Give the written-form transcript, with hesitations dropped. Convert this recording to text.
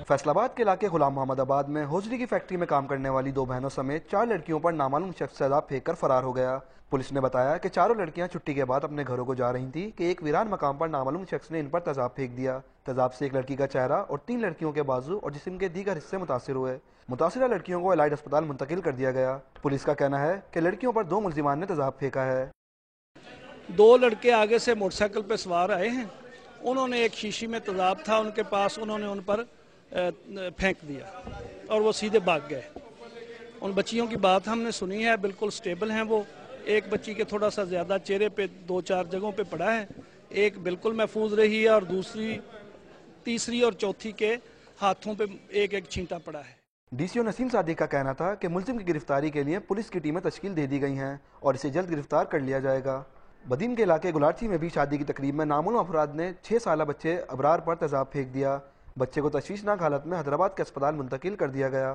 फैसलाबाद के इलाके गुलाम मोहम्मद आबाद में होजरी की फैक्ट्री में काम करने वाली 2 बहनों समेत 4 लड़कियों पर नामालूम शख्स तेजाब फेंक कर फरार हो गया। पुलिस ने बताया कि चारों लड़कियां छुट्टी के बाद अपने घरों को जा रही थीं कि एक वीरान मकाम पर नामालूम शख्स ने इन पर तेजाब फेंक दिया। तेजाब से एक लड़की का चेहरा और 3 लड़कियों के बाजू और जिस्म के दीगर हिस्से मुतासिर हुए। मुतासिरा लड़कियों को एलाइड अस्पताल मुंतकिल कर दिया गया। पुलिस का कहना है कि लड़कियों पर 2 मुल्जिमान ने तेजाब फेंका है। 2 लड़के आगे से मोटरसाइकिल पर सवार आए हैं, उन्होंने एक शीशी में तेजाब था उनके पास, उन्होंने उन पर फेंक दिया और वो सीधे भाग गए। उन बच्चियों की बात हमने सुनी है, बिल्कुल स्टेबल हैं वो। एक बच्ची के थोड़ा सा ज़्यादा चेहरे पे 2-4 जगहों पे पड़ा है, एक बिल्कुल महफूज रही है और दूसरी, तीसरी और चौथी के हाथों पे एक छींटा पड़ा है। डीसीओ नसीम सादिक का कहना था कि मुल्जिम की गिरफ्तारी के लिए पुलिस की टीमें तश्कील दे दी गई हैं और इसे जल्द गिरफ्तार कर लिया जाएगा। बदीन के इलाके गुलारची में भी शादी की तकरीब में नामालूम अफराद ने 6 साला बच्चे अबरार पर तेजाब फेंक दिया। बच्चे को तशवीशनाक हालत में हैदराबाद के अस्पताल मुंतकिल कर दिया गया।